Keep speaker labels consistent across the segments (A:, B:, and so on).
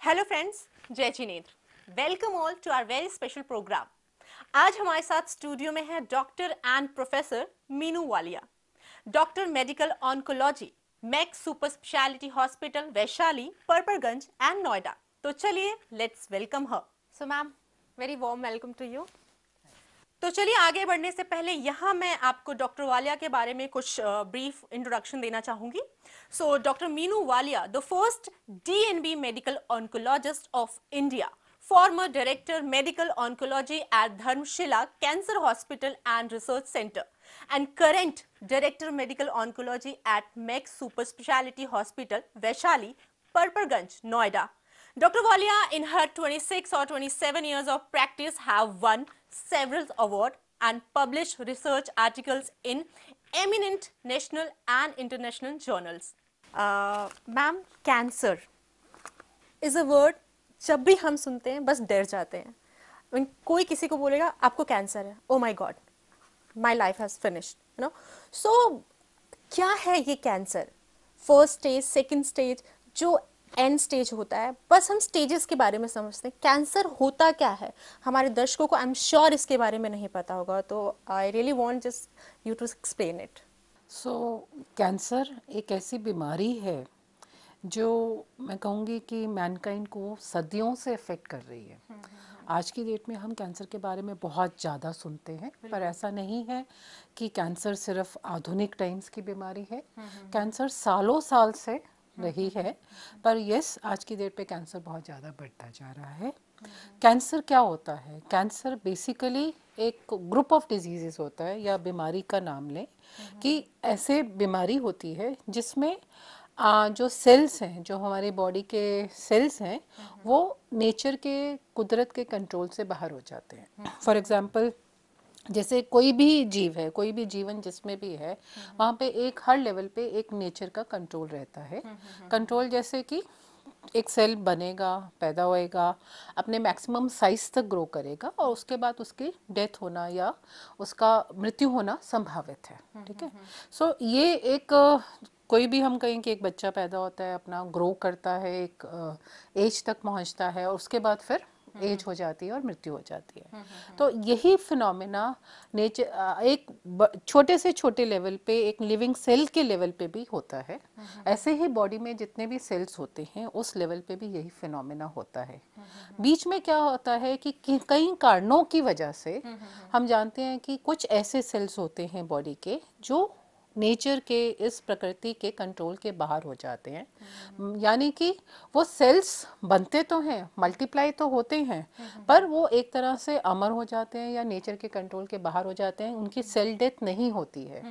A: Hello friends, जय Jinendra. Welcome all to our very special programme. आज हमारे साथ स्टूडियो में है doctor and professor Meenu Walia, doctor medical oncology, Max super speciality hospital Vaishali, Patparganj and Noida. तो चलिए let's welcome her. So ma'am, very warm welcome to you. तो चलिए आगे बढ़ने से पहले यहाँ मैं आपको डॉक्टर वालिया के बारे में कुछ ब्रीफ इंट्रोडक्शन देना चाहूंगी। So doctor Meenu Walia, the first DNB medical oncologist of India, former director medical oncology at Dharmshila Cancer Hospital and Research Center, and current director medical oncology at Max Super Speciality Hospital, Vaishali, Parparganj, Noida. Dr. Walia, in her 26 or 27 years of practice, have won several awards and published research articles in eminent national and international journals. Ma'am, cancer is a word जब भी हम सुनते हैं बस डर जाते हैं। कोई किसी को बोलेगा आपको कैंसर है, oh my god, my life has finished, you know. So क्या है ये cancer? First stage, second stage, जो एंड स्टेज होता है, बस हम स्टेजेस के बारे में समझते हैं। कैंसर होता क्या है हमारे दर्शकों को आई एम श्योर इसके बारे में नहीं पता होगा, तो I really want just you to explain it.
B: So cancer एक ऐसी बीमारी है जो मैं कहूँगी कि मैनकाइंड को सदियों से अफेक्ट कर रही है। आज की डेट में हम कैंसर के बारे में बहुत ज़्यादा सुनते हैं, पर ऐसा नहीं है कि कैंसर सिर्फ आधुनिक टाइम्स की बीमारी है। कैंसर सालों साल से रही है, पर यस, आज की डेट पे कैंसर बहुत ज़्यादा बढ़ता जा रहा है। कैंसर क्या होता है? कैंसर बेसिकली एक ग्रुप ऑफ डिजीज़ेस होता है, या बीमारी का नाम लें कि ऐसे बीमारी होती है जिसमें जो सेल्स हैं, जो हमारी बॉडी के सेल्स हैं, वो नेचर के, कुदरत के कंट्रोल से बाहर हो जाते हैं। फॉर एग्जांपल, जैसे कोई भी जीव है, कोई भी जीवन जिसमें भी है, वहाँ पे एक हर लेवल पे एक नेचर का कंट्रोल रहता है। कंट्रोल जैसे कि एक सेल बनेगा, पैदा होएगा, अपने मैक्सिमम साइज तक ग्रो करेगा, और उसके बाद उसकी डेथ होना या उसका मृत्यु होना संभावित है। ठीक है। सो ये एक कोई भी हम कहें कि एक बच्चा पैदा होता है, अपना ग्रो करता है, एक एज तक पहुंचता है, और उसके बाद फिर एज हो जाती है और मृत्यु हो जाती है। तो यही फिनोमेना नेचर एक छोटे से छोटे लेवल पे, एक लिविंग सेल के लेवल पे भी होता है। ऐसे ही बॉडी में जितने भी सेल्स होते हैं, उस लेवल पे भी यही फिनोमेना होता है। बीच में क्या होता है कि कई कारणों की वजह से हम जानते हैं कि कुछ ऐसे सेल्स होते हैं बॉडी के जो नेचर के, इस प्रकृति के कंट्रोल के बाहर हो जाते हैं। यानी कि वो सेल्स बनते तो हैं, मल्टीप्लाई तो होते हैं, पर वो एक तरह से अमर हो जाते हैं या नेचर के कंट्रोल के बाहर हो जाते हैं, उनकी सेल डेथ नहीं होती है।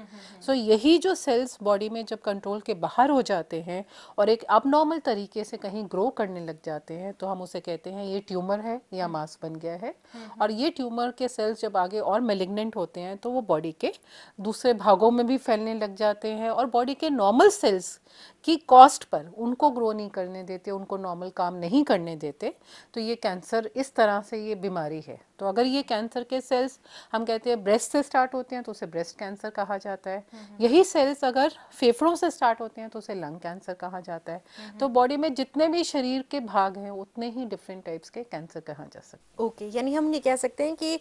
B: सो यही जो सेल्स बॉडी में जब कंट्रोल के बाहर हो जाते हैं और एक अबनॉर्मल तरीके से कहीं ग्रो करने लग जाते हैं, तो हम उसे कहते हैं ये ट्यूमर है या मास बन गया है। और ये ट्यूमर के सेल्स जब आगे और मेलिग्नेंट होते हैं, तो वो बॉडी के दूसरे भागों में भी फैलने लग जाते हैं, और बॉडी के नॉर्मल सेल्स की कॉस्ट पर उनको ग्रो नहीं करने देते, उनको नॉर्मल काम नहीं करने देते। तो ये कैंसर, इस तरह से ये बीमारी है। तो अगर ये कैंसर के सेल्स, हम कहते हैं ब्रेस्ट से स्टार्ट होते हैं तो उसे ब्रेस्ट कैंसर कहा जाता है। यही सेल्स अगर फेफड़ों से स्टार्ट होते हैं तो उसे लंग कैंसर कहा जाता है। तो बॉडी में जितने भी शरीर के भाग हैं, उतने ही डिफरेंट टाइप्स के कैंसर कहा जा सकता है।
A: ओके, यानी हम ये कह सकते हैं कि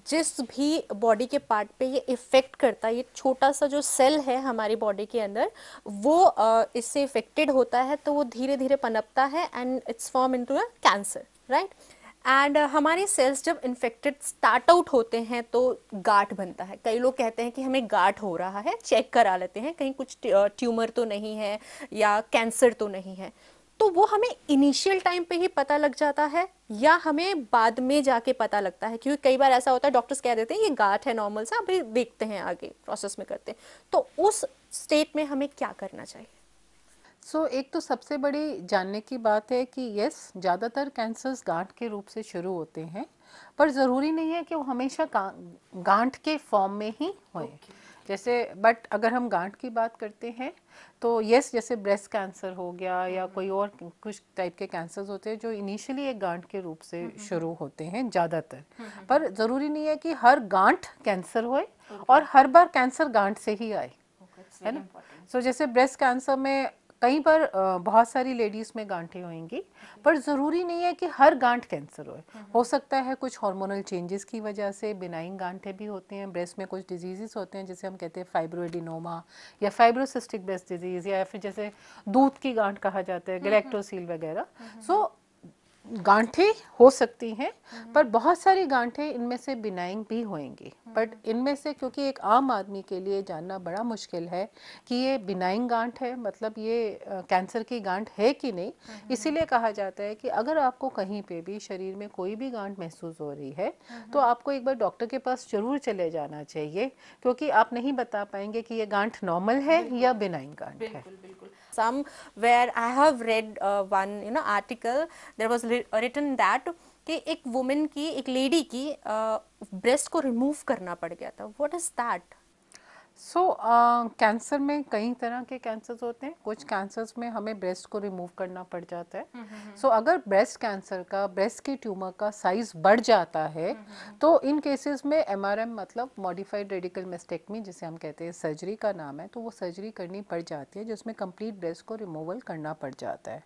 A: जिस भी बॉडी के पार्ट पे ये इफेक्ट करता है, ये छोटा सा जो सेल है हमारी बॉडी के अंदर, वो इससे इफेक्टेड होता है, तो वो धीरे धीरे पनपता है and it's form into a cancer, right. And हमारे सेल्स जब इन्फेक्टेड स्टार्ट आउट होते हैं तो गांठ बनता है। कई लोग कहते हैं कि हमें गांठ हो रहा है, चेक करा लेते हैं कहीं कुछ ट्यूमर तो नहीं है या कैंसर तो नहीं है। तो वो हमें इनिशियल टाइम पे ही पता लग जाता है या हमें बाद में जाके पता लगता है? क्योंकि कई बार ऐसा होता है, डॉक्टर्स कह देते हैं ये गांठ है, नॉर्मल सा, अभी देखते हैं, आगे प्रोसेस में करते हैं। तो उस स्टेट में हमें क्या करना चाहिए?
B: एक तो सबसे बड़ी जानने की बात है कि यस, ज़्यादातर कैंसर्स गांठ के रूप से शुरू होते हैं, पर ज़रूरी नहीं है कि वो हमेशा गांठ के फॉर्म में ही होए। जैसे बट अगर हम गांठ की बात करते हैं तो यस, जैसे ब्रेस्ट कैंसर हो गया या कोई और कुछ टाइप के कैंसर्स होते हैं जो इनिशियली एक गांठ के रूप से शुरू होते हैं ज़्यादातर। पर ज़रूरी नहीं है कि हर गांठ कैंसर होए और हर बार कैंसर गांठ से ही आए, है ना। जैसे ब्रेस्ट कैंसर में कहीं पर बहुत सारी लेडीज़ में गांठें होंगी, पर ज़रूरी नहीं है कि हर गांठ कैंसर हो सकता है कुछ हार्मोनल चेंजेस की वजह से बिनाइन गांठें भी होती हैं। ब्रेस्ट में कुछ डिजीज़ होते हैं जिसे हम कहते हैं फाइब्रोएडिनोमा या फाइब्रोसिस्टिक ब्रेस्ट डिजीज़, या फिर जैसे दूध की गांठ कहा जाता है, गैलेक्टोसील वगैरह। सो गांठें हो सकती हैं, पर बहुत सारी गांठें इनमें से बिनाइन भी होंगी। बट इनमें से क्योंकि एक आम आदमी के लिए जानना बड़ा मुश्किल है कि ये बिनाइन गांठ है, मतलब ये कैंसर की गांठ है कि नहीं, इसीलिए कहा जाता है कि अगर आपको कहीं पे भी शरीर में कोई भी गांठ महसूस हो रही है तो आपको एक बार डॉक्टर के पास जरूर चले जाना चाहिए, क्योंकि आप नहीं बता पाएंगे कि ये गांठ नॉर्मल है या बिनाइन गांठ है।
A: Somewhere I have read one article. There was written that कि एक वुमेन की, एक लेडी की ब्रेस्ट को रिमूव करना पड़ गया था. What is that?
B: कैंसर में कई तरह के कैंसर्स होते हैं। कुछ कैंसर्स में हमें ब्रेस्ट को रिमूव करना पड़ जाता है। अगर ब्रेस्ट कैंसर का, ब्रेस्ट की ट्यूमर का साइज बढ़ जाता है तो इन केसेस में एमआरएम मतलब मॉडिफाइड रेडिकल मेस्टेक्टमी जिसे हम कहते हैं, सर्जरी का नाम है, तो वो सर्जरी करनी पड़ जाती है जिसमें कंप्लीट ब्रेस्ट को रिमूवल करना पड़ जाता है।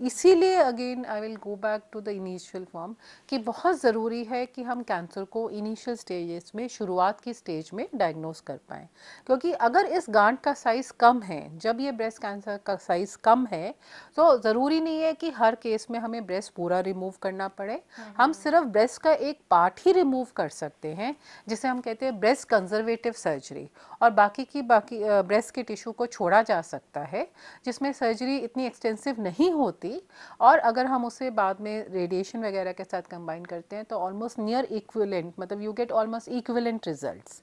B: इसीलिए again I will go back to the initial form कि बहुत ज़रूरी है कि हम कैंसर को इनिशियल स्टेजेस में, शुरुआत की स्टेज में डायग्नोस कर पाएँ, क्योंकि अगर इस गांठ का साइज कम है, जब ये ब्रेस्ट कैंसर का साइज कम है तो ज़रूरी नहीं है कि हर केस में हमें ब्रेस्ट पूरा रिमूव करना पड़े। हम सिर्फ ब्रेस्ट का एक पार्ट ही रिमूव कर सकते हैं जिसे हम कहते हैं ब्रेस्ट कंजर्वेटिव सर्जरी, और बाकी ब्रेस्ट के टिश्यू को छोड़ा जा सकता है, जिसमें सर्जरी इतनी एक्सटेंसिव नहीं होती, और अगर हम उसे बाद में रेडिएशन वगैरह के साथ कंबाइन करते हैं तो ऑलमोस्ट नियर इक्विवेलेंट, मतलब you get almost equivalent results.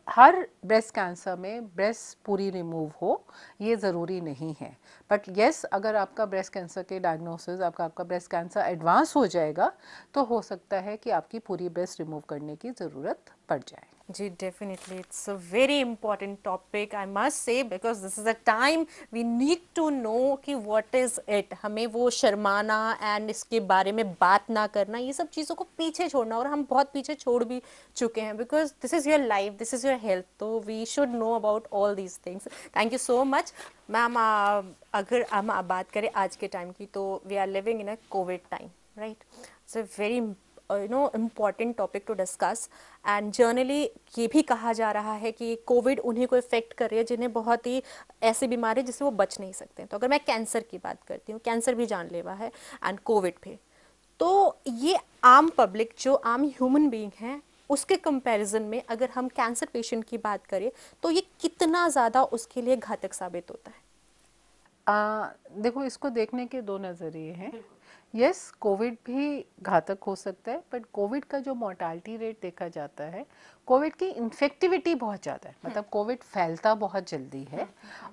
B: Her breast cancer में ब्रेस्ट पूरी रिमूव हो ये ज़रूरी नहीं है, बट येस अगर आपका ब्रेस्ट कैंसर के डायग्नोसिस, आपका ब्रेस्ट कैंसर एडवांस हो जाएगा तो हो सकता है कि आपकी पूरी ब्रेस्ट रिमूव करने की ज़रूरत पड़ जाए।
A: जी, definitely it's a very important topic I must say, because this is a time we need to know कि what is it. हमें वो शर्माना एंड इसके बारे में बात ना करना, ये सब चीज़ों को पीछे छोड़ना, और हम बहुत पीछे छोड़ भी चुके हैं, because this is your life, this is your health, तो we should know about all these things. Thank you so much ma'am. अगर हम बात करें आज के टाइम की, तो we are living in a covid time, right? It's a very important topic to discuss. And generally ये भी कहा जा रहा है कि कोविड उन्हीं को इफेक्ट कर रही है जिन्हें बहुत ही ऐसी बीमारी है जिससे वो बच नहीं सकते. तो अगर मैं कैंसर की बात करती हूँ, कैंसर भी जानलेवा है एंड कोविड भी, तो ये आम पब्लिक, जो आम ह्यूमन बीइंग हैं, उसके कंपैरिजन में अगर हम कैंसर पेशेंट की बात करें तो ये कितना ज़्यादा उसके लिए घातक साबित होता है?
B: देखो, इसको देखने के दो नज़रिए हैं। यस, कोविड भी घातक हो सकता है, बट कोविड का जो मोर्टालिटी रेट देखा जाता है, कोविड की इन्फेक्टिविटी बहुत ज़्यादा है, मतलब कोविड फैलता बहुत जल्दी है,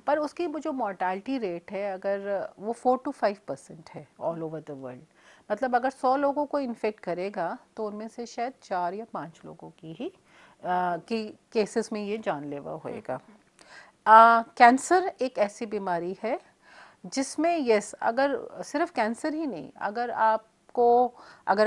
B: पर उसकी वो जो मोर्टालिटी रेट है अगर वो 4 to 5% है ऑल ओवर द वर्ल्ड। मतलब अगर 100 लोगों को इन्फेक्ट करेगा तो उनमें से शायद 4 या 5 लोगों की ही की केसेस में ये जानलेवा होएगा। कैंसर एक ऐसी बीमारी है जिसमें यस, अगर सिर्फ कैंसर ही नहीं, अगर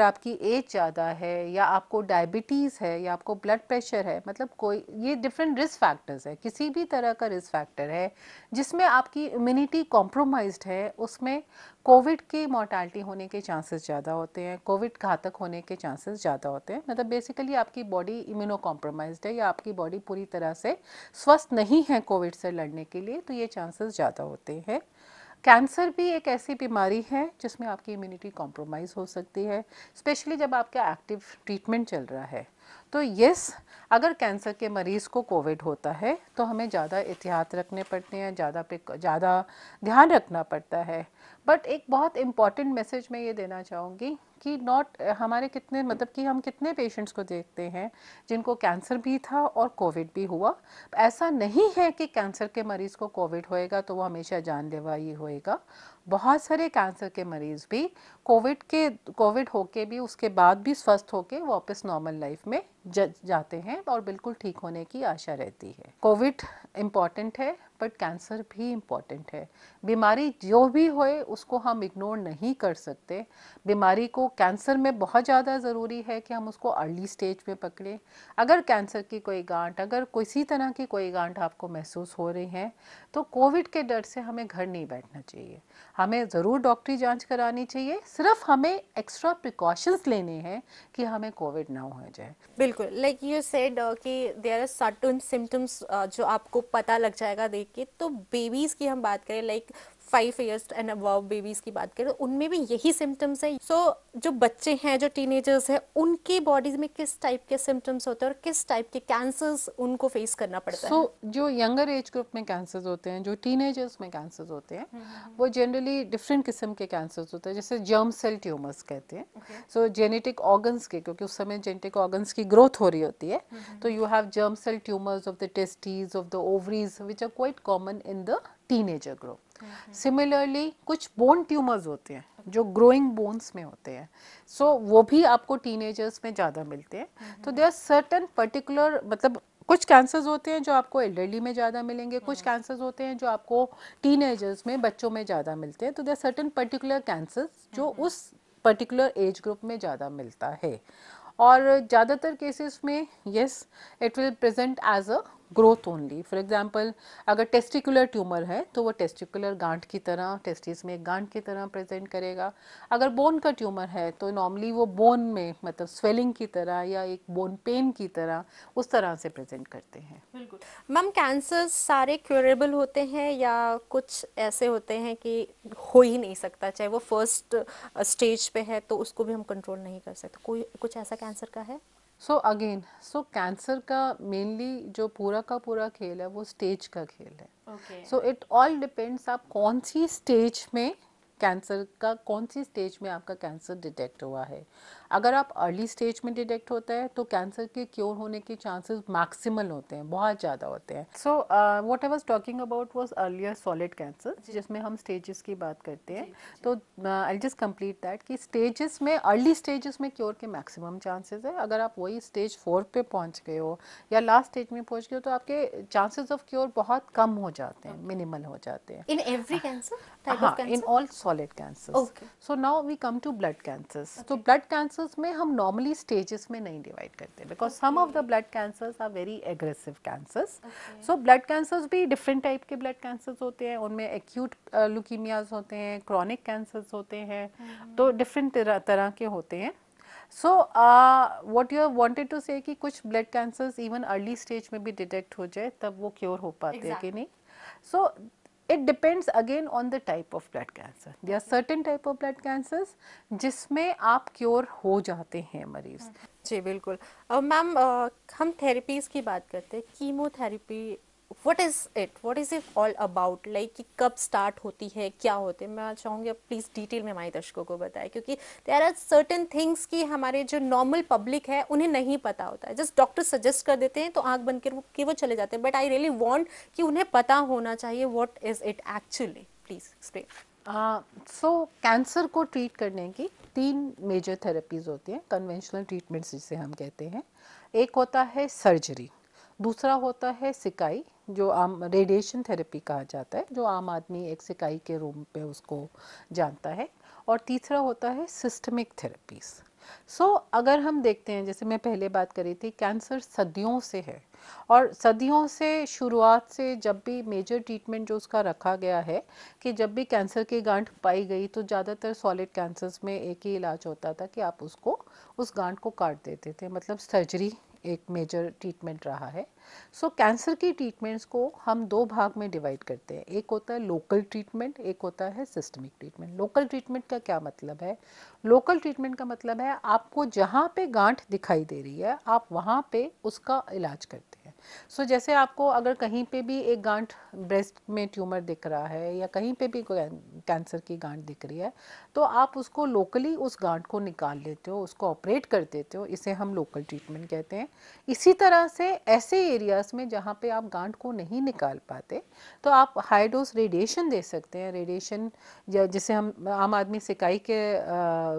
B: आपकी एज ज़्यादा है या आपको डायबिटीज़ है या आपको ब्लड प्रेशर है, मतलब कोई ये डिफरेंट रिस्क फैक्टर्स है, किसी भी तरह का रिस्क फैक्टर है जिसमें आपकी इम्यूनिटी कॉम्प्रोमाइज्ड है, उसमें कोविड की मोर्टालिटी होने के चांसेस ज़्यादा होते हैं, कोविड घातक होने के चांसेस ज़्यादा होते हैं। मतलब बेसिकली आपकी बॉडी इम्यूनो कॉम्प्रोमाइज्ड है या आपकी बॉडी पूरी तरह से स्वस्थ नहीं है कोविड से लड़ने के लिए, तो ये चांसेस ज़्यादा होते हैं। कैंसर भी एक ऐसी बीमारी है जिसमें आपकी इम्यूनिटी कॉम्प्रोमाइज़ हो सकती है, स्पेशली जब आपका एक्टिव ट्रीटमेंट चल रहा है। तो यस, अगर कैंसर के मरीज़ को कोविड होता है तो हमें ज़्यादा एहतियात रखने पड़ते हैं, ज़्यादा ध्यान रखना पड़ता है। बट एक बहुत इम्पॉर्टेंट मैसेज मैं ये देना चाहूँगी कि हमारे कितने, मतलब कि हम कितने पेशेंट्स को देखते हैं जिनको कैंसर भी था और कोविड भी हुआ। ऐसा नहीं है कि कैंसर के मरीज़ को कोविड होएगा तो वो हमेशा जानलेवा ही होएगा। बहुत सारे कैंसर के मरीज़ भी कोविड होके भी, उसके बाद भी स्वस्थ होके वापस नॉर्मल लाइफ में जाते हैं और बिल्कुल ठीक होने की आशा रहती है। कोविड इम्पॉर्टेंट है, बट कैंसर भी इम्पॉर्टेंट है। बीमारी जो भी होए उसको हम इग्नोर नहीं कर सकते। बीमारी को, कैंसर में बहुत ज़्यादा ज़रूरी है कि हम उसको अर्ली स्टेज में पकड़ें। अगर कैंसर की कोई गांठ, अगर किसी तरह की कोई गांठ आपको महसूस हो रही है तो कोविड के डर से हमें घर नहीं बैठना चाहिए, हमें ज़रूर डॉक्टरी जांच करानी चाहिए। सिर्फ हमें एक्स्ट्रा प्रिकॉशंस लेने हैं कि हमें कोविड ना हो जाए।
A: बिल्कुल, लाइक यू सेड कि देयर आर सर्टेन सिम्टम्स जो आपको पता लग जाएगा देख के। तो बेबीज़ की हम बात करें, like 5 years and above babies की बात करें, तो उनमें भी यही सिम्टम्स है। सो जो बच्चे हैं, जो टीनेजर्स हैं, उनके बॉडीज में किस टाइप के सिम्टम्स होते हैं और किस टाइप के कैंसर्स उनको फेस करना पड़ता है?
B: जो यंगर एज ग्रुप में कैंसर्स होते हैं, जो टीनेजर्स में कैंसर्स होते हैं, वो जनरली डिफरेंट किस्म के कैंसर्स होते हैं, जैसे जर्म सेल ट्यूमर्स कहते हैं। सो जेनेटिक ऑर्गन्स के, क्योंकि उस समय जेनेटिक ऑर्गन्स की ग्रोथ हो रही होती है, तो you have germ cell tumours of the testes, of the ovaries, which are quite common in the teenager group. Similarly कुछ बोन ट्यूमर्स होते हैं जो ग्रोइंग बोन्स में होते हैं, सो वो भी आपको टीनेजर्स में ज़्यादा मिलते हैं। तो दे आर सर्टन पर्टिकुलर, मतलब कुछ कैंसर्स होते हैं जो आपको एल्डरली में ज़्यादा मिलेंगे, कुछ कैंसर्स होते हैं जो आपको टीनेजर्स में, बच्चों में ज़्यादा मिलते हैं। तो they are certain particular cancers जो उस पर्टिकुलर एज ग्रुप में ज़्यादा मिलता है। और ज़्यादातर केसेस में yes, it will present as a growth only. For example, अगर टेस्टिकुलर ट्यूमर है तो वो टेस्टिकुलर गांठ की तरह, टेस्टिस में एक गांठ की तरह प्रेजेंट करेगा। अगर बोन का ट्यूमर है तो नॉर्मली वो बोन में, मतलब स्वेलिंग की तरह या एक बोन पेन की तरह, उस तरह से प्रेजेंट करते हैं।
A: बिल्कुल। मैम, कैंसर सारे क्योरेबल होते हैं या कुछ ऐसे होते हैं कि हो ही नहीं सकता, चाहे वो फर्स्ट स्टेज पे है तो उसको भी हम कंट्रोल नहीं कर सकते? कोई कुछ ऐसा कैंसर का है?
B: सो कैंसर का मेनली जो पूरा का पूरा खेल है वो स्टेज का खेल है।
A: Okay.
B: So it all depends, आप कौन सी स्टेज में, कैंसर का कौन सी स्टेज में आपका कैंसर डिटेक्ट हुआ है। अगर आप अर्ली स्टेज में डिटेक्ट होता है तो कैंसर के क्योर होने के चांसेस मैक्सिमल होते हैं, बहुत ज़्यादा होते हैं। So what I was talking about was earlier solid cancer, जिसमें हम स्टेजेस की बात करते हैं। तो आई जस्ट कंप्लीट दैट कि स्टेजेस में, अर्ली स्टेजेस में क्योर के मैक्सिमम चांसेस है। अगर आप वही स्टेज 4 पे पहुंच गए हो या लास्ट स्टेज में पहुंच गए हो तो आपके चांसेस ऑफ क्योर बहुत कम हो जाते हैं, मिनिमल हो जाते हैं।
A: In every cancer, type of
B: हाँ, in
A: cancer?
B: All solid cancers.
A: Okay.
B: So now we come to blood cancers. तो ब्लड कैंसर्स में हम नॉर्मली स्टेजेस में नहीं डिवाइड करते, because some of the blood cancers are very aggressive cancers. So blood cancers भी different type के blood cancers होते हैं, उनमें एक्यूट ल्यूकीमियाज होते हैं, क्रॉनिक कैंसर्स होते हैं, तो डिफरेंट तरह के होते हैं। So what you wanted to say कि कुछ blood cancers even early stage में भी डिटेक्ट हो जाए तब वो क्योर हो पाते हैं कि नहीं। सो it depends again on the type of blood cancer. There are certain type of blood cancers जिसमें आप क्योर हो जाते हैं मरीज।
A: जी बिल्कुल। मैम, हम थेरेपीज की बात करते हैं, chemotherapy, what is it all about, like कि कब स्टार्ट होती है, क्या होते हैं? मैं चाहूँगी आप प्लीज़ डिटेल में हमारे दर्शकों को बताएं, क्योंकि देयर आर सर्टेन थिंग्स कि हमारे जो नॉर्मल पब्लिक है उन्हें नहीं पता होता है। जस्ट डॉक्टर सजेस्ट कर देते हैं तो आंख बंद करके वो चले जाते हैं, बट आई रियली वांट कि उन्हें पता होना चाहिए what is it actually. Please explain.
B: So cancer को ट्रीट करने की 3 मेजर थेरेपीज होती हैं, कन्वेंशनल ट्रीटमेंट्स जिसे हम कहते हैं। एक होता है सर्जरी, दूसरा होता है सिकाई, जो आम रेडिएशन थेरेपी कहा जाता है, जो आम आदमी एक सिकाई के रूम पे उसको जानता है, और तीसरा होता है सिस्टमिक थेरेपीज। अगर हम देखते हैं, जैसे मैं पहले बात करी थी, कैंसर सदियों से है, और सदियों से, शुरुआत से जब भी मेजर ट्रीटमेंट जो उसका रखा गया है कि जब भी कैंसर की गांठ पाई गई तो ज़्यादातर सॉलिड कैंसर्स में एक ही इलाज होता था कि आप उसको, उस गांठ को काट देते थे, मतलब सर्जरी एक मेजर ट्रीटमेंट रहा है। कैंसर की ट्रीटमेंट्स को हम 2 भाग में डिवाइड करते हैं, एक होता है लोकल ट्रीटमेंट, एक होता है सिस्टमिक ट्रीटमेंट। लोकल ट्रीटमेंट का क्या मतलब है? लोकल ट्रीटमेंट का मतलब है आपको जहाँ पे गांठ दिखाई दे रही है आप वहाँ पे उसका इलाज करते हैं। जैसे आपको अगर कहीं पे भी एक गांठ, ब्रेस्ट में ट्यूमर दिख रहा है या कहीं पे भी कैंसर की गांठ दिख रही है, तो आप उसको लोकली उस गांठ को निकाल लेते हो, उसको ऑपरेट कर देते हो, इसे हम लोकल ट्रीटमेंट कहते हैं। इसी तरह से ऐसे एरियाज में जहाँ पे आप गांठ को नहीं निकाल पाते तो आप हाई डोज रेडिएशन दे सकते हैं। रेडिएशन जिसे हम आम आदमी सिकाई के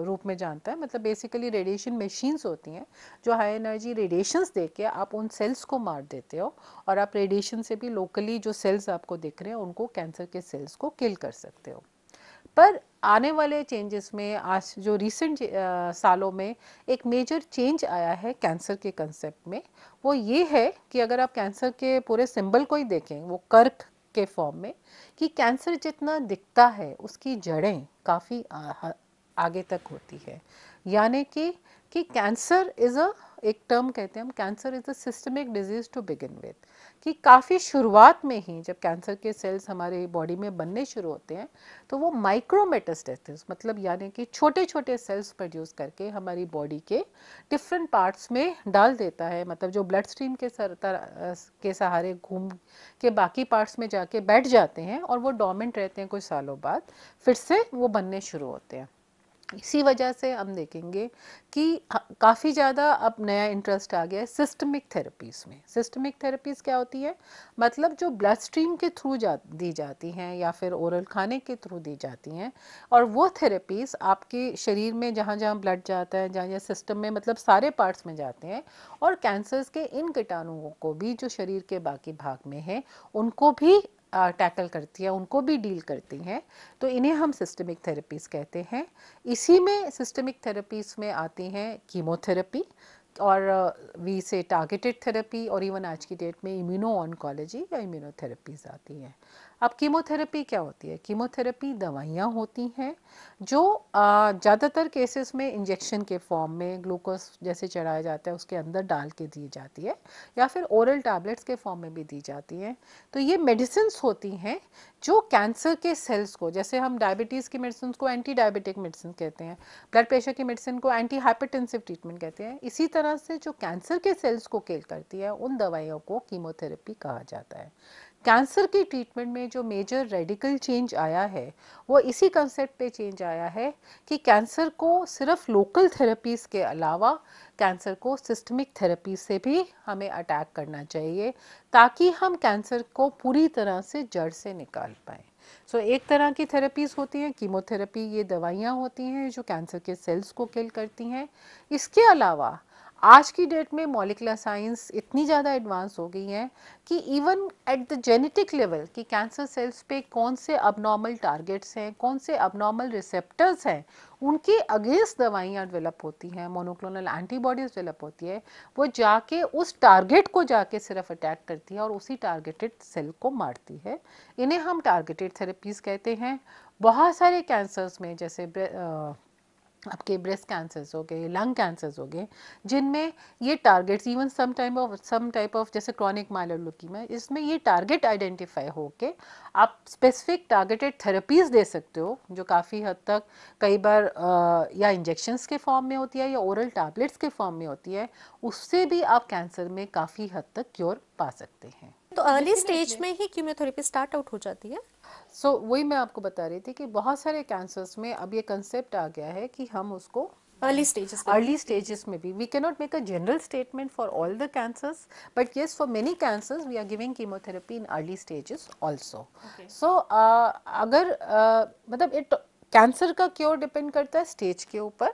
B: रूप में जानता है, मतलब बेसिकली रेडिएशन मशीन्स होती हैं जो हाई एनर्जी रेडिएशंस दे के आप उन सेल्स को मार देते हो, और आप रेडिएशन से भी लोकली जो सेल्स आपको दिख रहे हैं उनको, कैंसर के सेल्स को किल कर सकते हो। पर आने वाले चेंजेस में, आज जो रिसेंट सालों में एक मेजर चेंज आया है कैंसर के कंसेप्ट में, वो ये है कि अगर आप कैंसर के पूरे सिंबल को ही देखें, वो कर्क के फॉर्म में, कि कैंसर जितना दिखता है उसकी जड़ें काफ़ी आगे तक होती है। यानी कि कैंसर इज़ अ, एक टर्म कहते हैं हम, cancer is a systemic disease to begin with, कि काफ़ी शुरुआत में ही जब कैंसर के सेल्स हमारे बॉडी में बनने शुरू होते हैं तो वो माइक्रोमेटास्टेसिस, मतलब यानी कि छोटे छोटे सेल्स प्रोड्यूस करके हमारी बॉडी के डिफरेंट पार्ट्स में डाल देता है। मतलब जो ब्लड स्ट्रीम के सहारे घूम के बाकी पार्ट्स में जाके बैठ जाते हैं और वो डोर्मेंट रहते हैं, कुछ सालों बाद फिर से वो बनने शुरू होते हैं। इसी वजह से हम देखेंगे कि काफ़ी ज़्यादा अब नया इंटरेस्ट आ गया है सिस्टमिक थेरेपीज़ में। सिस्टमिक थेरेपीज़ क्या होती है? मतलब जो ब्लड स्ट्रीम के थ्रू दी जाती हैं या फिर ओरल खाने के थ्रू दी जाती हैं, और वो थेरेपीज़ आपके शरीर में जहाँ जहाँ ब्लड जाता है, जहाँ जहाँ सिस्टम में, मतलब सारे पार्ट्स में जाते हैं, और कैंसर्स के इन कीटाणुओं को भी जो शरीर के बाकी भाग में है उनको भी टैकल करती है, उनको भी डील करती हैं। तो इन्हें हम सिस्टमिक थेरेपीज़ कहते हैं। इसी में सिस्टमिक थेरेपीज़ में आती हैं कीमोथेरेपी, और वी से टारगेटेड थेरेपी, और इवन आज की डेट में इम्यूनो ऑन्कोलॉजी या इम्यूनोथेरेपीज़ आती हैं। अब कीमोथेरेपी क्या होती है? कीमोथेरेपी दवाइयाँ होती हैं जो ज़्यादातर केसेस में इंजेक्शन के फॉर्म में ग्लूकोज जैसे चढ़ाया जाता है उसके अंदर डाल के दी जाती है, या फिर ओरल टैबलेट्स के फॉर्म में भी दी जाती हैं। तो ये मेडिसिन्स होती हैं जो कैंसर के सेल्स को, जैसे हम डायबिटीज़ की मेडिसिन को एंटी डायबिटिक मेडिसिन कहते हैं, ब्लड प्रेशर की मेडिसिन को एंटी हाइपरटेंसिव ट्रीटमेंट कहते हैं, इसी तरह से जो कैंसर के सेल्स को किल करती है उन दवाइयों को कीमोथेरेपी कहा जाता है। कैंसर की ट्रीटमेंट में जो मेजर रेडिकल चेंज आया है वो इसी कंसेप्ट पे चेंज आया है कि कैंसर को सिर्फ लोकल थेरेपीज़ के अलावा कैंसर को सिस्टमिक थेरेपी से भी हमें अटैक करना चाहिए, ताकि हम कैंसर को पूरी तरह से जड़ से निकाल पाएँ। सो एक तरह की थेरेपीज़ होती हैं कीमोथेरेपी, ये दवाइयाँ होती हैं जो कैंसर के सेल्स को किल करती हैं। इसके अलावा आज की डेट में मॉलिक्यूलर साइंस इतनी ज़्यादा एडवांस हो गई है कि even at the genetic level कि कैंसर सेल्स पे कौन से अबनॉर्मल टारगेट्स हैं, कौन से अबनॉर्मल रिसेप्टर्स हैं, उनके अगेंस्ट दवाइयाँ डेवलप होती हैं, मोनोक्लोनल एंटीबॉडीज़ डेवलप होती है, वो जाके उस टारगेट को जाके सिर्फ अटैक करती है और उसी टारगेटेड सेल को मारती है। इन्हें हम टारगेटेड थेरेपीज़ कहते हैं। बहुत सारे कैंसर्स में, जैसे आपके ब्रेस्ट कैंसर्स हो गए, लंग कैंसर्स हो गए, जिनमें ये targets, even some type of जैसे क्रॉनिक माइलोइड ल्यूकीमिया, इसमें ये टारगेट आइडेंटिफाई होके आप स्पेसिफिक टारगेटेड थेरेपीज़ दे सकते हो, जो काफ़ी हद तक कई बार या इंजेक्शंस के फॉर्म में होती है या ओरल टैबलेट्स के फॉर्म में होती है। उससे भी आप कैंसर में काफ़ी हद तक क्योर पा सकते हैं।
A: तो अर्ली स्टेज में ही कीमोथेरेपी स्टार्ट आउट हो जाती है।
B: वही मैं आपको बता रही थी कि बहुत सारे कैंसर्स में अब ये कंसेप्ट आ गया है कि हम उसको
A: अर्ली स्टेजेस
B: में भी, we cannot make a general statement for all the cancers, but yes, for many cancers we are giving chemotherapy in early stages also.
A: Okay.
B: So अगर मतलब कैंसर का क्योर डिपेंड करता है स्टेज के ऊपर,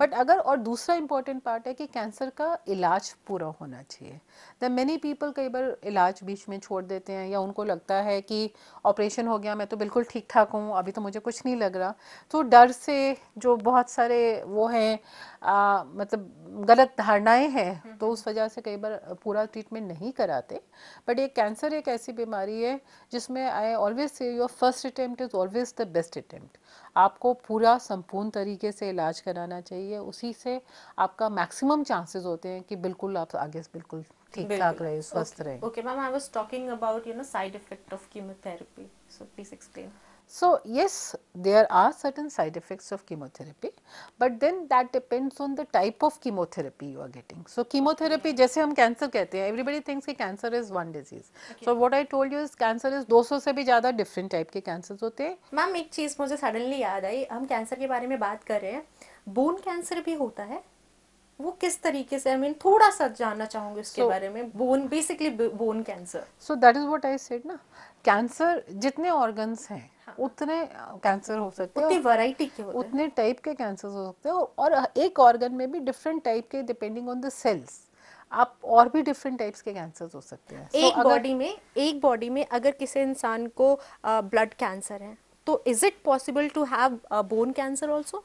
B: but अगर, और दूसरा इम्पॉर्टेंट पार्ट है कि कैंसर का इलाज पूरा होना चाहिए। द मेनी पीपल कई बार इलाज बीच में छोड़ देते हैं, या उनको लगता है कि ऑपरेशन हो गया, मैं तो बिल्कुल ठीक ठाक हूँ, अभी तो मुझे कुछ नहीं लग रहा, तो डर से जो बहुत सारे वो हैं मतलब गलत धारणाएं हैं, तो उस वजह से कई बार पूरा ट्रीटमेंट नहीं कराते। बट ये कैंसर एक ऐसी बीमारी है जिसमें I always say your first attempt is always the best attempt. आपको पूरा संपूर्ण तरीके से इलाज कराना चाहिए, उसी से आपका मैक्सिमम चांसेस होते हैं कि बिल्कुल आप आगे बिल्कुल ठीक ठाक रहे, स्वस्थ रहे।
A: Okay, ma'am, I was talking about side effect of chemotherapy. So please explain.
B: So yes, there are certain side effects of chemotherapy, but then that depends on the type of chemotherapy you are getting. So chemotherapy, जैसे हम cancer कहते हैं, everybody thinks कि cancer is one disease. So what I told you is cancer is 200 से भी ज़्यादा different type के cancers होते हैं।
A: मैम एक चीज़ मुझे सडनली याद आई, हम कैंसर के बारे में बात कर रहे हैं, बोन कैंसर भी होता है? वो किस तरीके से, आई मीन थोड़ा सा जानना चाहूंगी उसके
B: So-
A: बारे में, bone basically bone cancer.
B: So that is what I said ना, कैंसर जितने ऑर्गन्स हैं उतने कैंसर हो सकते हैं,
A: उतनी वैरायटी के होते हैं।
B: उतने टाइप के कैंसर हो सकते हैं, और एक ऑर्गन में भी डिफरेंट टाइप के डिपेंडिंग ऑन द सेल्स आप और भी डिफरेंट टाइप्स के कैंसर हो सकते हैं।
A: एक बॉडी में अगर किसी इंसान को ब्लड कैंसर है, तो is it possible to have bone cancer also?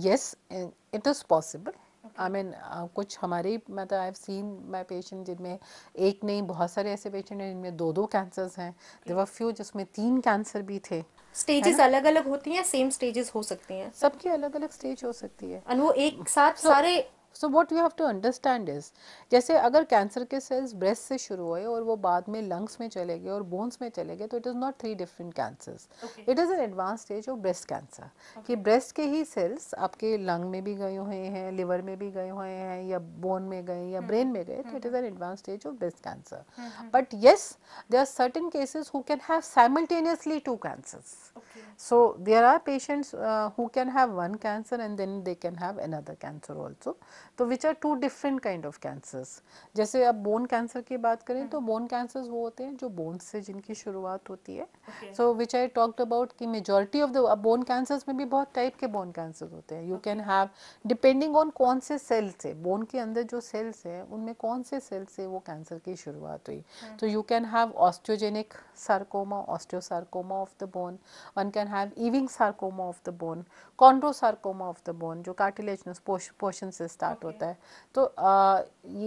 B: Yes, it is possible. I mean कुछ हमारे, मतलब I have seen my patient जिनमें एक नहीं, बहुत सारे ऐसे पेशेंट हैं जिनमें दो दो कैंसर्स हैं। देयर वर फ्यू जिसमें 3 कैंसर भी थे।
A: स्टेजेस अलग अलग होती हैं, सेम स्टेजेस हो सकती हैं,
B: सबकी अलग अलग स्टेज हो सकती है।
A: और वो एक साथ
B: सो
A: सारे।
B: So what you have to understand is, जैसे अगर कैंसर के सेल्स ब्रेस्ट से शुरू हुए और वो बाद में लंग्स में चले गए और बोन्स में चले गए, तो it is not 3 different cancers, it is an advance stage of breast cancer, कि ब्रेस्ट के ही सेल्स आपके लंग में भी गए हुए हैं, लिवर में भी गए हुए हैं, या बोन में गए या ब्रेन में गए, तो it is an advance stage of breast cancer. But yes, there are certain cases who can have simultaneously 2 cancers. So there are patients who can have one cancer and then they can have another cancer also, तो which are 2 different kind of cancers. जैसे अब bone cancer की बात करें तो bone cancers वो होते हैं जो बोन से जिनकी शुरुआत होती है। सो विच आई टॉक्ड अबाउट कि majority of the bone cancers में भी बहुत टाइप के बोन कैंसर होते हैं। You can have depending on कौन से सेल से, बोन के अंदर जो सेल्स हैं उनमें कौन से सेल से वो कैंसर की शुरुआत हुई। तो you can have osteogenic sarcoma, osteosarcoma of the bone, one can have Ewing sarcoma of the bone, chondrosarcoma of the bone जो कार्टिलेजनस पोर्शन से स्टार्ट होता है, तो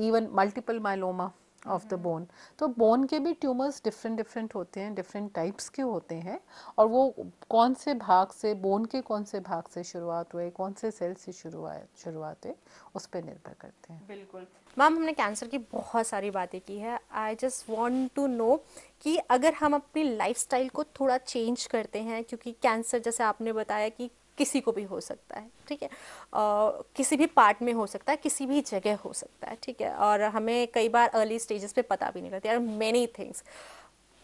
B: even multiple myeloma of the bone. तो बोन के भी tumours different different होते हैं, डिफरेंट टाइप्स के होते हैं, और वो कौन से भाग से, बोन के कौन से भाग से शुरुआत हुए, कौन से सेल से शुरुआत है, उस पर निर्भर करते हैं।
A: बिल्कुल मैम, हमने कैंसर की बहुत सारी बातें की है। I just want to know कि अगर हम अपनी लाइफस्टाइल को थोड़ा चेंज करते हैं, क्योंकि कैंसर जैसे आपने बताया कि किसी को भी हो सकता है, ठीक है, किसी भी पार्ट में हो सकता है, किसी भी जगह हो सकता है, ठीक है, और हमें कई बार अर्ली स्टेजेस पे पता भी नहीं लगता, are many things.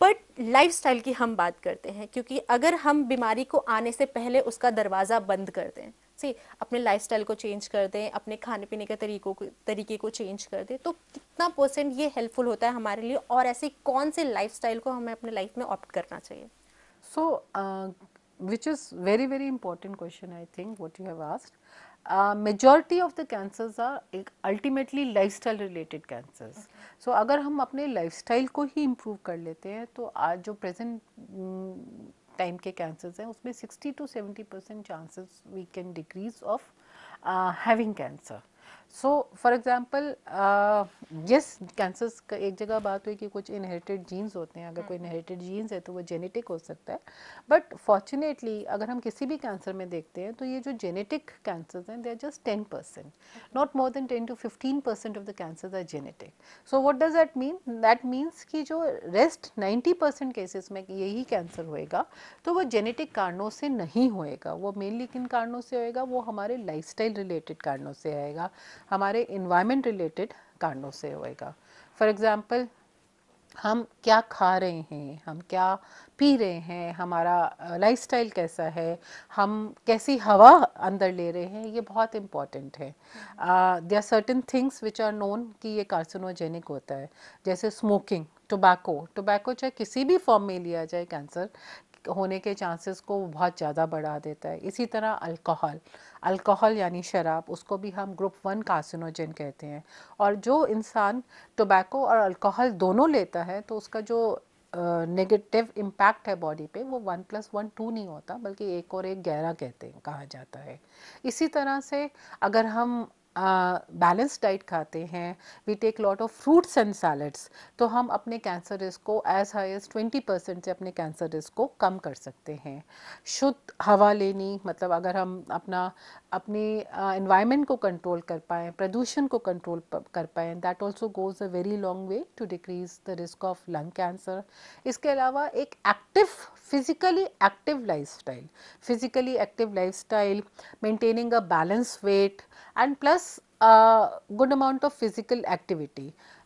A: But lifestyle की हम बात करते हैं, क्योंकि अगर हम बीमारी को आने से पहले उसका दरवाज़ा बंद कर दें, सी अपने लाइफस्टाइल को चेंज कर दें, अपने खाने पीने के तरीके को चेंज कर दें, तो कितना % ये हेल्पफुल होता है हमारे लिए, और ऐसी कौन से लाइफस्टाइल को हमें अपने लाइफ में ऑप्ट करना चाहिए?
B: So, which is very very important question, I think what you have asked. Majority of the cancers are ultimately lifestyle related cancers. So अगर हम अपने lifestyle को ही improve कर लेते हैं, तो आज जो present टाइम के cancers हैं उसमें 60 to 70% chances we can decrease of having cancer. So for example yes, cancers का एक जगह बात हुई कि कुछ इनहेरिटेड जीन्स होते हैं, अगर कोई इनहेरिटेड जीन्स है तो वो जेनेटिक हो सकता है, बट फॉर्चुनेटली अगर हम किसी भी कैंसर में देखते हैं तो ये जो जेनेटिक कैंसर्स हैं they are just 10%, not more than 10 to 15% of the cancers are genetic. So what does that mean? That means कि जो रेस्ट 90% केसेस में यही कैंसर होएगा तो वो जेनेटिक कारणों से नहीं होएगा, वो मेनली किन कारणों से होएगा? वो हमारे लाइफस्टाइल रिलेटेड कारणों से आएगा, हमारे इन्वायरमेंट रिलेटेड कारणों से होएगा। फॉर एग्जांपल, हम क्या खा रहे हैं, हम क्या पी रहे हैं, हमारा लाइफस्टाइल कैसा है, हम कैसी हवा अंदर ले रहे हैं, ये बहुत इम्पॉर्टेंट है। There are certain things which are known कि ये कार्सिनोजेनिक होता है, जैसे स्मोकिंग, टोबैको चाहे किसी भी फॉर्म में लिया जाए कैंसर होने के चांसेस को बहुत ज़्यादा बढ़ा देता है। इसी तरह अल्कोहल यानी शराब, उसको भी हम ग्रुप 1 कार्सिनोजेन कहते हैं, और जो इंसान टोबैको और अल्कोहल दोनों लेता है तो उसका जो नेगेटिव इम्पैक्ट है बॉडी पे वो 1+1 2 नहीं होता, बल्कि 1 और 1 11 कहते हैं, कहा जाता है। इसी तरह से अगर हम बैलेंस डाइट खाते हैं, we take lot of fruits and salads, तो हम अपने कैंसर रिस्क को एज हाई एज 20% से अपने कैंसर रिस्क को कम कर सकते हैं। शुद्ध हवा लेनी, मतलब अगर हम अपनी एनवायरनमेंट को कंट्रोल कर पाएँ, प्रदूषण को कंट्रोल कर पाएँ, that also goes a very long way to decrease the risk of lung cancer. इसके अलावा एक physically active lifestyle, maintaining a balance weight, and plus good amount of physical activity.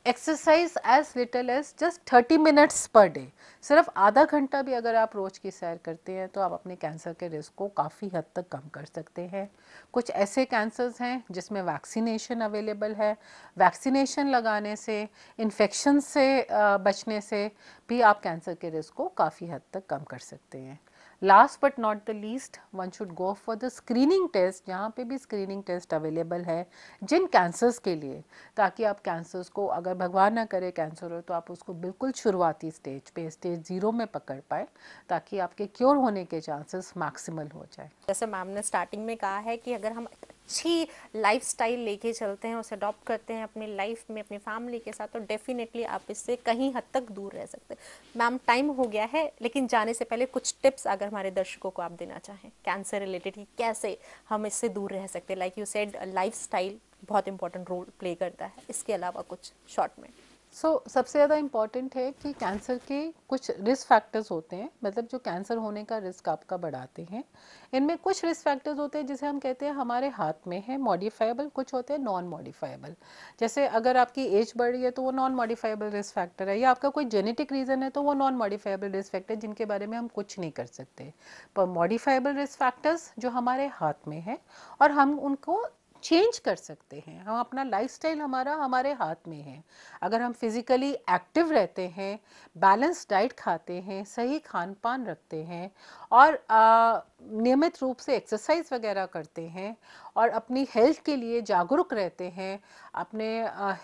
B: Exercise as little as just 30 minutes per day, सिर्फ आधा घंटा भी अगर आप रोज़ की सैर करते हैं तो आप अपने कैंसर के रिस्क को काफ़ी हद तक कम कर सकते हैं। कुछ ऐसे कैंसर्स हैं जिसमें वैक्सीनेशन अवेलेबल है, वैक्सीनेशन लगाने से, इन्फेक्शन से बचने से भी आप कैंसर के रिस्क को काफ़ी हद तक कम कर सकते हैं। Last but not the least, one should go for the screening test, जहाँ पे भी स्क्रीनिंग टेस्ट अवेलेबल है जिन कैंसर्स के लिए, ताकि आप कैंसर्स को, अगर भगवान ना करे कैंसर हो, तो आप उसको बिल्कुल शुरुआती स्टेज पे, स्टेज 0 में पकड़ पाए, ताकि आपके क्योर होने के चांसेस मैक्सिमल हो जाए।
A: जैसे मैम ने स्टार्टिंग में कहा है कि अगर हम अच्छी लाइफस्टाइल लेके चलते हैं, उसे अडॉप्ट करते हैं अपनी लाइफ में, अपनी फैमिली के साथ, तो डेफिनेटली आप इससे कहीं हद तक दूर रह सकते हैं। मैम टाइम हो गया है, लेकिन जाने से पहले कुछ टिप्स अगर हमारे दर्शकों को आप देना चाहें कैंसर रिलेटेड, ही कैसे हम इससे दूर रह सकते हैं। लाइक यू सेड, लाइफस्टाइल बहुत इंपॉर्टेंट रोल प्ले करता है, इसके अलावा कुछ शॉर्ट में।
B: सबसे ज़्यादा इम्पॉर्टेंट है कि कैंसर के कुछ रिस्क फैक्टर्स होते हैं, मतलब जो कैंसर होने का रिस्क आपका बढ़ाते हैं। इनमें कुछ रिस्क फैक्टर्स होते हैं जिसे हम कहते हैं हमारे हाथ में है, मॉडिफाइबल, कुछ होते हैं नॉन मॉडिफाइबल। जैसे अगर आपकी एज बढ़ रही है तो वो नॉन मॉडिफाइबल रिस्क फैक्टर है, या आपका कोई जेनेटिक रीज़न है तो वो नॉन मॉडिफाइबल रिस्क फैक्टर, जिनके बारे में हम कुछ नहीं कर सकते। पर मॉडिफाइबल रिस्क फैक्टर्स जो हमारे हाथ में है और हम उनको चेंज कर सकते हैं, हम अपना लाइफस्टाइल हमारा हमारे हाथ में है। अगर हम फिज़िकली एक्टिव रहते हैं, बैलेंस डाइट खाते हैं, सही खान पान रखते हैं और नियमित रूप से एक्सरसाइज वगैरह करते हैं और अपनी हेल्थ के लिए जागरूक रहते हैं, अपने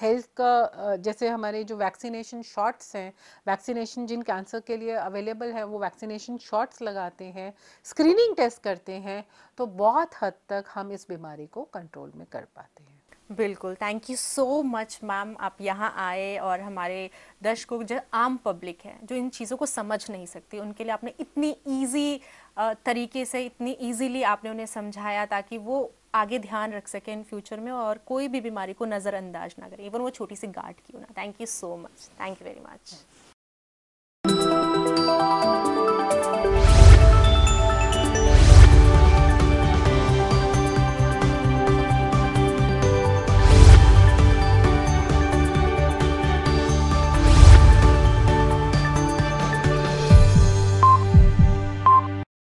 B: हेल्थ का जैसे हमारे जो वैक्सीनेशन शॉट्स हैं, वैक्सीनेशन जिन कैंसर के लिए अवेलेबल है वो वैक्सीनेशन शॉट्स लगाते हैं, स्क्रीनिंग टेस्ट करते हैं, तो बहुत हद तक हम इस बीमारी को कंट्रोल में कर पाते हैं।
A: बिल्कुल, thank you so much ma'am, आप यहाँ आए और हमारे दर्शकों, जो आम पब्लिक है जो इन चीज़ों को समझ नहीं सकती, उनके लिए आपने इतनी इजी तरीके से, इतनी इजीली आपने उन्हें समझाया ताकि वो आगे ध्यान रख सकें इन फ्यूचर में और कोई भी बीमारी को नज़रअंदाज ना करें, इवन वो छोटी सी गांठ क्यों ना। Thank you so much, thank you very much.